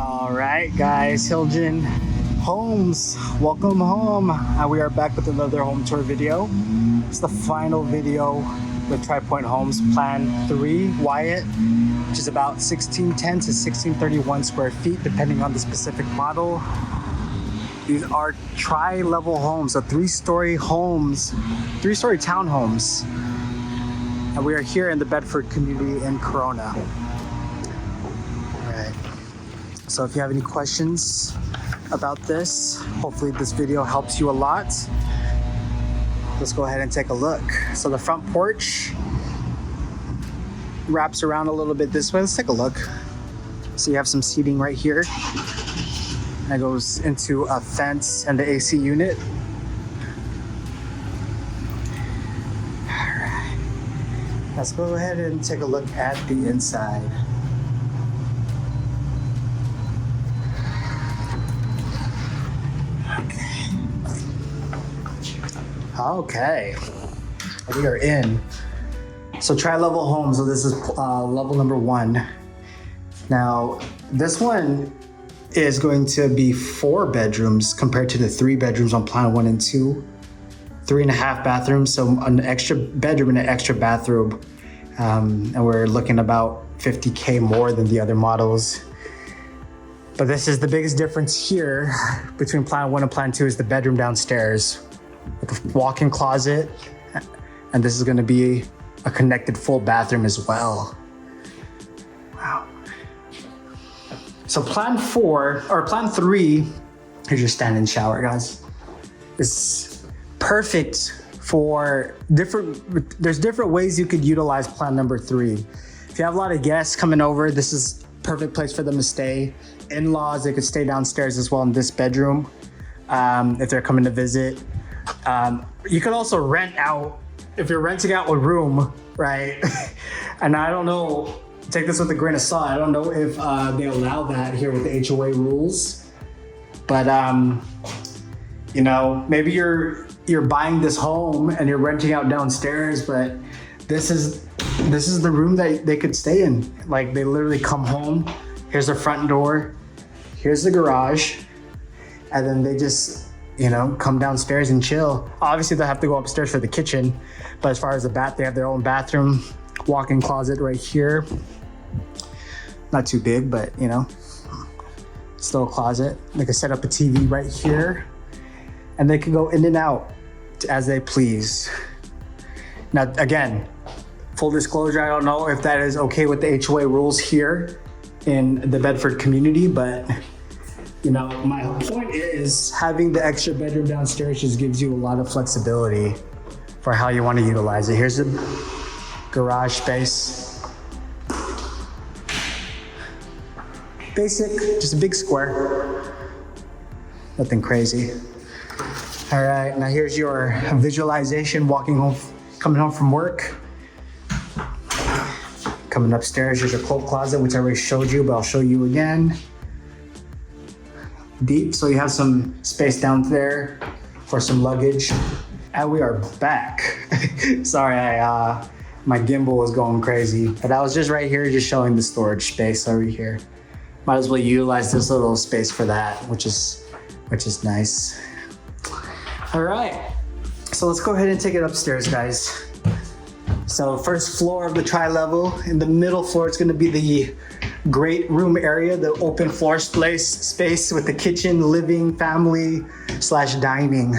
All right, guys, Hiljin Homes, welcome home. We are back with another home tour video. It's the final video with Tri Point Homes Plan 3 Wyatt, which is about 1610 to 1631 square feet, depending on the specific model. These are tri-level homes, so three-story homes, three-story townhomes. And we are here in the Bedford Community in Corona. All right. So if you have any questions about this, hopefully this video helps you a lot. Let's go ahead and take a look. So the front porch wraps around a little bit this way. Let's take a look. So you have some seating right here. That goes into a fence and the AC unit. All right. Let's go ahead and take a look at the inside. Okay, we are in. So tri-level home, so this is level number 1. Now, this one is going to be 4 bedrooms compared to the 3 bedrooms on plan 1 and 2. 3.5 bathrooms, so an extra bedroom and an extra bathroom. And we're looking about $50K more than the other models. But this is the biggest difference here between plan 1 and plan 2 is the bedroom downstairs with a walk-in closet. And this is gonna be a connected full bathroom as well. Wow. So plan 4, or plan 3, here's your stand-in shower, guys. It's perfect for there's different ways you could utilize plan number 3. If you have a lot of guests coming over, this is perfect place for them to stay. In-laws, they could stay downstairs as well in this bedroom if they're coming to visit. You could also rent out, if you're renting out a room, right? And I don't know, take this with a grain of salt. I don't know if they allow that here with the HOA rules, but you know, maybe you're buying this home and you're renting out downstairs, but this is the room that they could stay in. Like, they literally come home, here's the front door, here's the garage, and then they just, you know, come downstairs and chill. Obviously they'll have to go upstairs for the kitchen, but as far as the bath, they have their own bathroom, walk-in closet right here. Not too big, but you know, still a closet. They can set up a TV right here, and they can go in and out as they please. Now, again, full disclosure, I don't know if that is okay with the HOA rules here in the Bedford community, but you know, my point is having the extra bedroom downstairs just gives you a lot of flexibility for how you want to utilize it. Here's the garage space. Basic, just a big square. Nothing crazy. All right, now here's your visualization walking home, coming home from work. Coming upstairs, here's your coat closet, which I already showed you, but I'll show you again. Deep, so you have some space down there for some luggage. And we are back. Sorry, my gimbal was going crazy, but I was just right here just showing the storage space over here. Might as well utilize this little space for that, which is nice. All right, so let's go ahead and take it upstairs, guys. So first floor of the tri-level. In the middle floor, it's gonna be the great room area, the open floor space with the kitchen, living, family / dining.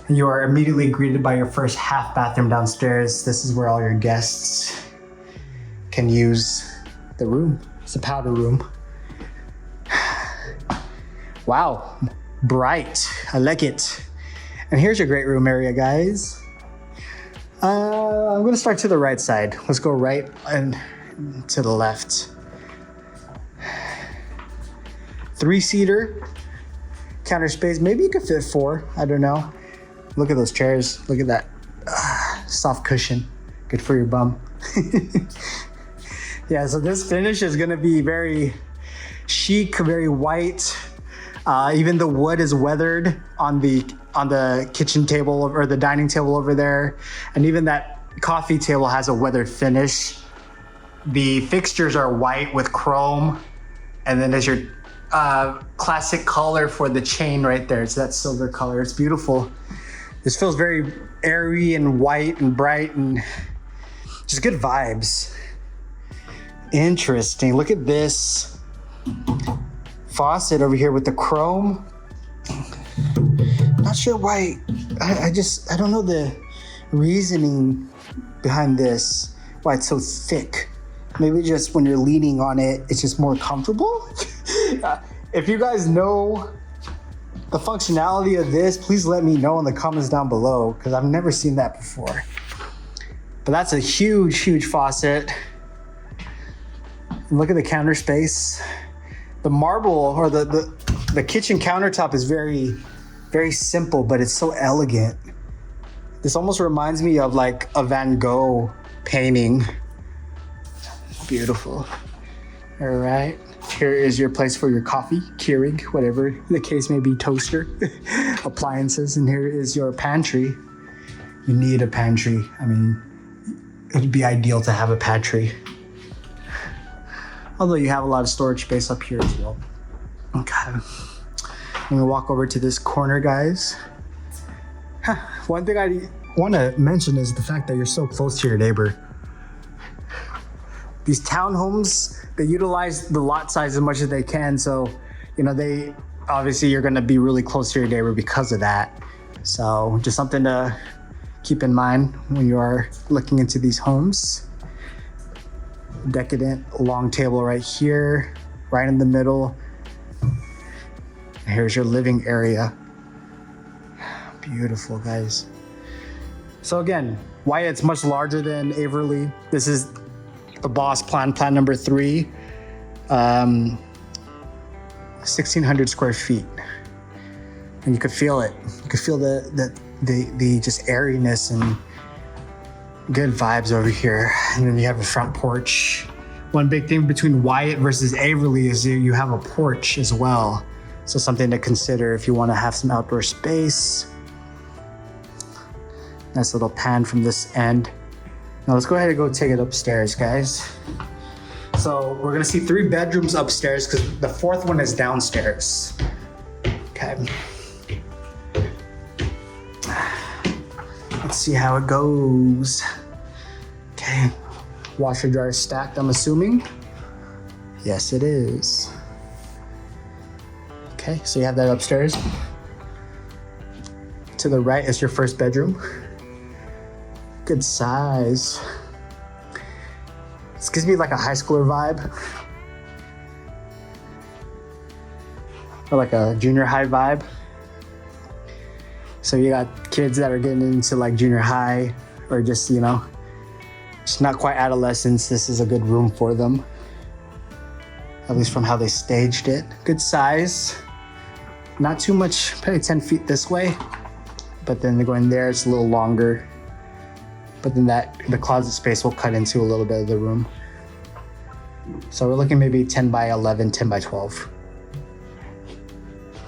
You are immediately greeted by your first half bathroom downstairs. This is where all your guests can use the room. It's a powder room. Wow, bright, I like it. And here's your great room area, guys. I'm gonna start to the right side. Let's go right and to the left. 3-seater, counter space. Maybe you could fit 4, I don't know. Look at those chairs, look at that soft cushion. Good for your bum. Yeah, so this finish is gonna be very chic, very white. Even the wood is weathered on the kitchen table or the dining table over there. And even that coffee table has a weathered finish. The fixtures are white with chrome And then there's your classic color for the chain right there. It's that silver color. It's beautiful. This feels very airy and white and bright and just good vibes. Interesting. Look at this faucet over here with the chrome. Not sure why. I don't know the reasoning behind this, why it's so thick. Maybe just when you're leaning on it, it's just more comfortable. If you guys know the functionality of this, please let me know in the comments down below, because I've never seen that before. But that's a huge faucet. And look at the counter space. The marble or the kitchen countertop is very simple, but it's so elegant. This almost reminds me of like a Van Gogh painting. Beautiful. All right. Here is your place for your coffee, Keurig, whatever the case may be, toaster, appliances. And here is your pantry. You need a pantry. I mean, it'd be ideal to have a pantry. Although you have a lot of storage space up here as well. Okay. I'm gonna walk over to this corner, guys. One thing I want to mention is the fact that you're so close to your neighbor. These townhomes, they utilize the lot size as much as they can. So, you know, you're gonna be really close to your neighbor because of that. So just something to keep in mind when you are looking into these homes. Decadent long table right here, right in the middle. Here's your living area. Beautiful, guys. So again, why it's much larger than Averly. This is the boss plan number 3. 1,600 square feet. And you could feel it. You could feel the just airiness and good vibes over here. And then you have a front porch. One big thing between Wyatt versus Averly is you have a porch as well. So something to consider if you want to have some outdoor space. Nice little pan from this end. Now let's go ahead and go take it upstairs, guys. So we're gonna see 3 bedrooms upstairs because the 4th one is downstairs. Okay. Let's see how it goes. Okay. Washer dryer stacked, I'm assuming. Yes, it is. Okay, so you have that upstairs. To the right is your first bedroom. Good size. This gives me like a high schooler vibe. Or like a junior high vibe. So you got kids that are getting into like junior high or just, you know, just not quite adolescents. This is a good room for them. At least from how they staged it. Good size. Not too much, probably 10 feet this way. But then going there, it's a little longer. But then the closet space will cut into a little bit of the room. So we're looking maybe 10 by 11, 10 by 12.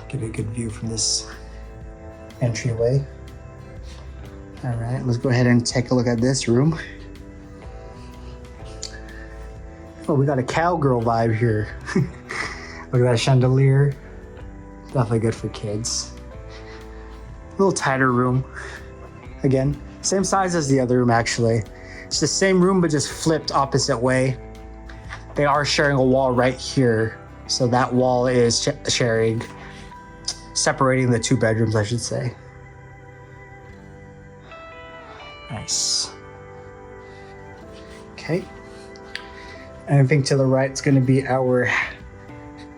Get a good view from this entryway. All right, let's go ahead and take a look at this room. Oh, we got a cowgirl vibe here. Look at that chandelier. Definitely good for kids. A little tighter room. Again, same size as the other room actually. It's the same room but just flipped opposite way. They are sharing a wall right here. So that wall is separating the 2 bedrooms, I should say. Nice. Okay. And I think to the right, it's gonna be our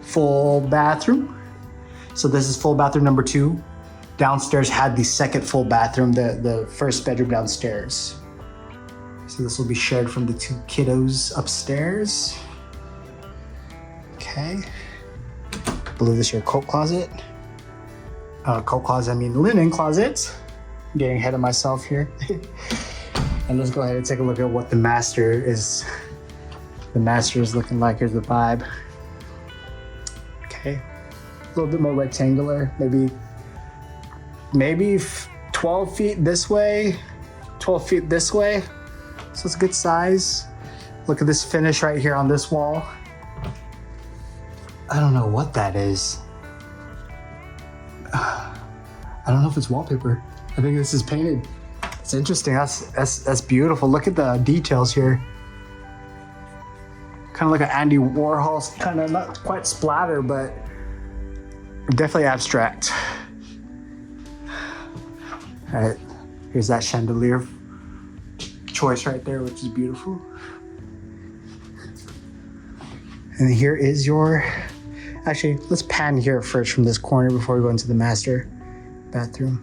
full bathroom. So this is full bathroom number 2. Downstairs had the second full bathroom, the first bedroom downstairs. So this will be shared from the 2 kiddos upstairs. Okay. I believe this is your coat closet. I mean linen closet. I'm getting ahead of myself here. And let's go ahead and take a look at what the master is. The master is looking like. Here's the vibe. Okay. A little bit more rectangular, maybe 12 feet this way, 12 feet this way. So it's a good size. Look at this finish right here on this wall. I don't know what that is. I don't know if it's wallpaper. I think this is painted. It's interesting. That's beautiful. Look at the details here. Kind of like an Andy Warhol, kind of not quite splatter, but definitely abstract. All right, here's that chandelier choice right there, which is beautiful. And here is your, actually, let's pan here first from this corner before we go into the master bathroom.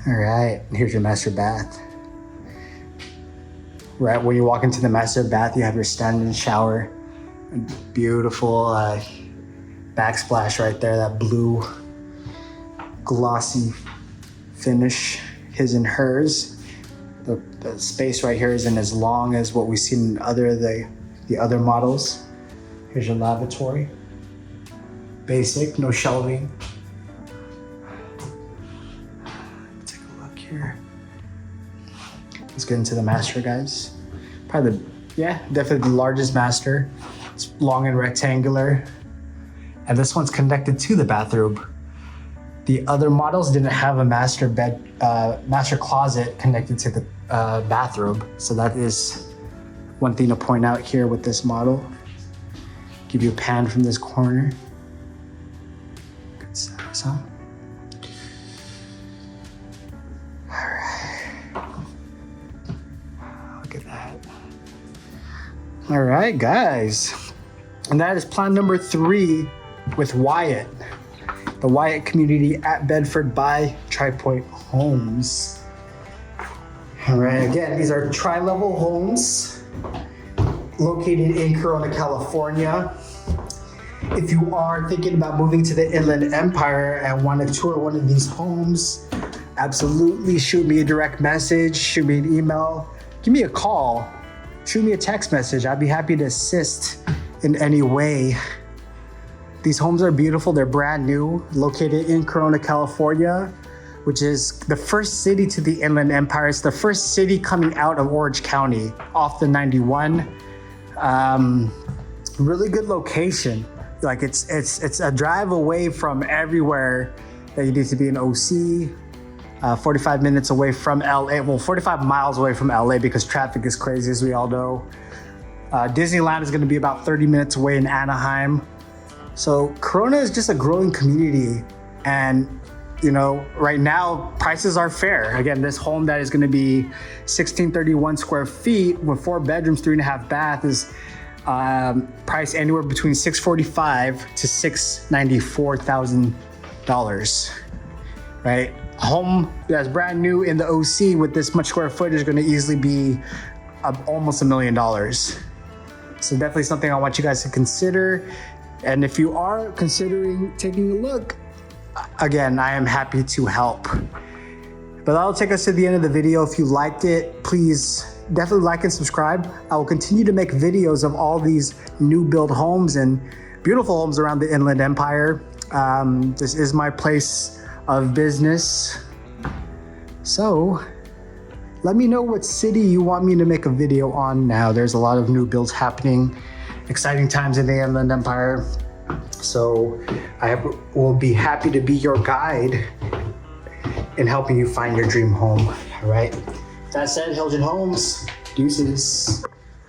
All right, here's your master bath. Right when you walk into the master bath, you have your standing shower. Beautiful backsplash right there, that blue glossy finish, his and hers. The space right here isn't as long as what we've seen in the other models. Here's your lavatory. Basic, no shelving. Take a look here. Let's get into the master, guys. Probably definitely the largest master. It's long and rectangular. And this one's connected to the bathroom. The other models didn't have a master closet connected to the bathroom. So that is one thing to point out here with this model. Give you a pan from this corner. Good size, huh? All right. Look at that. All right, guys. And that is plan number 3 with Wyatt. The Wyatt community at Bedford by Tri-Point Homes. All right, again, these are tri-level homes located in Corona, California. If you are thinking about moving to the Inland Empire and want to tour one of these homes, absolutely shoot me a direct message, shoot me an email, give me a call, shoot me a text message. I'd be happy to assist in any way. These homes are beautiful. They're brand new, located in Corona, California, which is the first city to the Inland Empire. It's the first city coming out of Orange County off the 91. Really good location. Like it's a drive away from everywhere that you need to be in OC. 45 minutes away from LA. Well, 45 miles away from LA because traffic is crazy, as we all know. Disneyland is going to be about 30 minutes away in Anaheim. So Corona is just a growing community, and right now prices are fair. Again, this home that is going to be 1631 square feet with 4 bedrooms, 3.5 bath is priced anywhere between $645,000 to $694,000. Right, a home that's brand new in the OC with this much square footage is going to easily be almost $1 million. So definitely something I want you guys to consider. And if you are considering taking a look, again, I am happy to help. But that'll take us to the end of the video. If you liked it, please definitely like and subscribe. I will continue to make videos of all these new build homes and beautiful homes around the Inland Empire. This is my place of business. So let me know what city you want me to make a video on now. There's a lot of new builds happening. Exciting times in the Inland Empire. So I will be happy to be your guide in helping you find your dream home. All right. That said, Hiljin Homes, deuces.